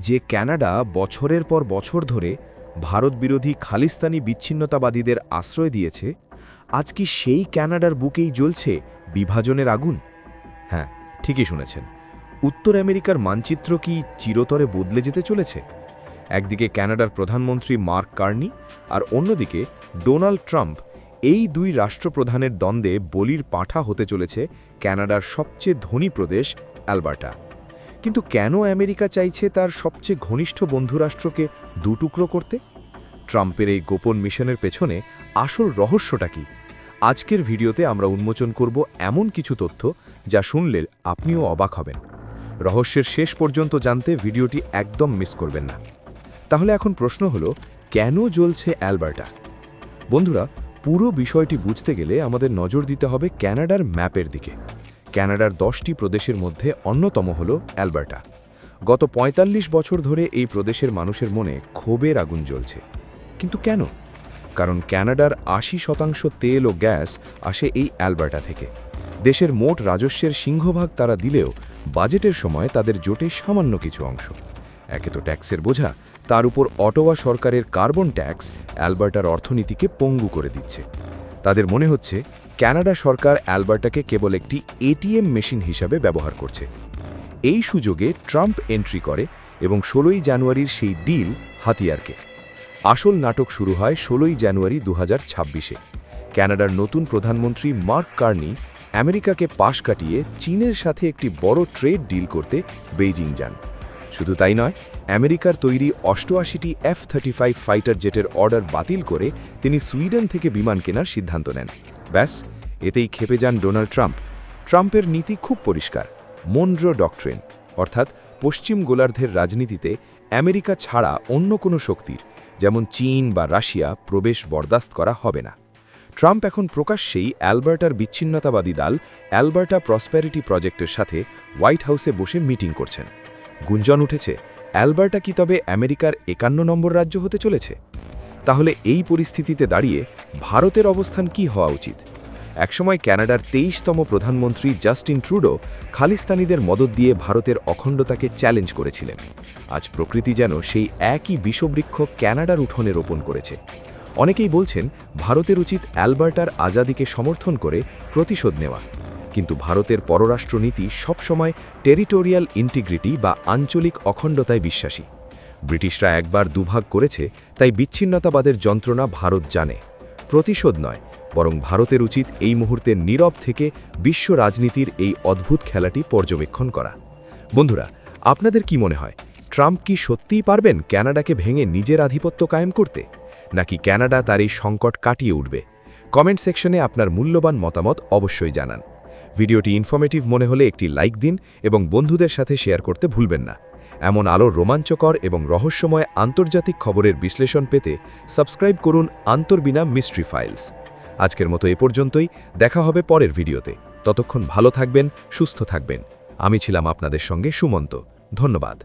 যে কানাডা বছরের পর বছর ধরে ভারতবিরোধী খালিস্তানি বিচ্ছিন্নতাবাদীদের আশ্রয় দিয়েছে, আজ কি সেই কানাডার বুকেই জ্বলছে বিভাজনের আগুন? হ্যাঁ, ঠিকই শুনেছেন। উত্তর আমেরিকার মানচিত্র কি চিরতরে বদলে যেতে চলেছে? একদিকে কানাডার প্রধানমন্ত্রী মার্ক কার্নি আর অন্যদিকে ডোনাল্ড ট্রাম্প, এই দুই রাষ্ট্রপ্রধানের দ্বন্দ্বে বলির পাঁঠা হতে চলেছে কানাডার সবচেয়ে ধনী প্রদেশ অ্যালবার্টা। কিন্তু কেন আমেরিকা চাইছে তার সবচেয়ে ঘনিষ্ঠ বন্ধুরাষ্ট্রকে দুটুকরো করতে? ট্রাম্পের এই গোপন মিশনের পেছনে আসল রহস্যটা কি? আজকের ভিডিওতে আমরা উন্মোচন করব এমন কিছু তথ্য যা শুনলে আপনিও অবাক হবেন। রহস্যের শেষ পর্যন্ত জানতে ভিডিওটি একদম মিস করবেন না। তাহলে এখন প্রশ্ন হলো, কেন জ্বলছে অ্যালবার্টা? বন্ধুরা, পুরো বিষয়টি বুঝতে গেলে আমাদের নজর দিতে হবে কানাডার ম্যাপের দিকে। কানাডার 10টি প্রদেশের মধ্যে অন্যতম হল অ্যালবার্টা। গত ৪৫ বছর ধরে এই প্রদেশের মানুষের মনে ক্ষোভের আগুন জ্বলছে। কিন্তু কেন? কারণ কানাডার ৮০% তেল ও গ্যাস আসে এই অ্যালবার্টা থেকে। দেশের মোট রাজস্বের সিংহভাগ তারা দিলেও বাজেটের সময় তাদের জোটে সামান্য কিছু অংশ। একে তো ট্যাক্সের বোঝা, তার উপর অটোয়া সরকারের কার্বন ট্যাক্স অ্যালবার্টার অর্থনীতিকে পঙ্গু করে দিচ্ছে। তাদের মনে হচ্ছে কানাডা সরকার অ্যালবার্টাকে কেবল একটি এটিএম মেশিন হিসাবে ব্যবহার করছে। এই সুযোগে ট্রাম্প এন্ট্রি করে এবং ১৬ই জানুয়ারির সেই ডিল হাতিয়ারকে। আসল নাটক শুরু হয় ১৬ই জানুয়ারি ২০২৬-এ। কানাডার নতুন প্রধানমন্ত্রী মার্ক কার্নি আমেরিকাকে পাশ কাটিয়ে চীনের সাথে একটি বড় ট্রেড ডিল করতে বেইজিং যান। শুধু তাই নয়, আমেরিকার তৈরি ৮৮টি F-35 ফাইটার জেটের অর্ডার বাতিল করে তিনি সুইডেন থেকে বিমান কেনার সিদ্ধান্ত নেন। ব্যাস, এতেই ক্ষেপে যান ডোনাল্ড ট্রাম্প। ট্রাম্পের নীতি খুব পরিষ্কার, মনরো ডক্ট্রিন, অর্থাৎ পশ্চিম গোলার্ধের রাজনীতিতে আমেরিকা ছাড়া অন্য কোনো শক্তির, যেমন চীন বা রাশিয়া, প্রবেশ বরদাস্ত করা হবে না। ট্রাম্প এখন প্রকাশ্যেই অ্যালবার্টার বিচ্ছিন্নতাবাদী দল অ্যালবার্টা প্রসপ্যারিটি প্রজেক্টের সাথে হোয়াইট হাউসে বসে মিটিং করছেন। গুঞ্জন উঠেছে, অ্যালবার্টা কি তবে আমেরিকার ৫১ নম্বর রাজ্য হতে চলেছে? তাহলে এই পরিস্থিতিতে দাঁড়িয়ে ভারতের অবস্থান কি হওয়া উচিত? একসময় কানাডার ২৩তম প্রধানমন্ত্রী জাস্টিন ট্রুডো খালিস্তানিদের মদত দিয়ে ভারতের অখণ্ডতাকে চ্যালেঞ্জ করেছিলেন। আজ প্রকৃতি যেন সেই একই বিষবৃক্ষ কানাডার উঠোনে রোপণ করেছে। অনেকেই বলছেন ভারতের উচিত অ্যালবার্টার আজাদিকে সমর্থন করে প্রতিশোধ নেওয়া। কিন্তু ভারতের পররাষ্ট্রনীতি সবসময় টেরিটোরিয়াল ইন্টিগ্রিটি বা আঞ্চলিক অখণ্ডতায় বিশ্বাসী। ব্রিটিশরা একবার দুভাগ করেছে, তাই বিচ্ছিন্নতাবাদের যন্ত্রণা ভারত জানে। প্রতিশোধ নয়, বরং ভারতের উচিত এই মুহূর্তে নীরব থেকে বিশ্ব রাজনীতির এই অদ্ভুত খেলাটি পর্যবেক্ষণ করা। বন্ধুরা, আপনাদের কি মনে হয়, ট্রাম্প কি সত্যিই পারবেন কানাডাকে ভেঙে নিজের আধিপত্য কায়েম করতে, নাকি কানাডা তার এই সংকট কাটিয়ে উঠবে? কমেন্ট সেকশনে আপনার মূল্যবান মতামত অবশ্যই জানান। ভিডিওটি ইনফরমেটিভ মনে হলে একটি লাইক দিন এবং বন্ধুদের সাথে শেয়ার করতে ভুলবেন না। এমন আলো রোমাঞ্চকর এবং রহস্যময় আন্তর্জাতিক খবরের বিশ্লেষণ পেতে সাবস্ক্রাইব করুন আন্তর্বিনা মিস্ট্রি ফাইলস। আজকের মতো এ পর্যন্তই, দেখা হবে পরের ভিডিওতে। ততক্ষণ ভালো থাকবেন, সুস্থ থাকবেন। আমি ছিলাম আপনাদের সঙ্গে সুমন্ত। ধন্যবাদ।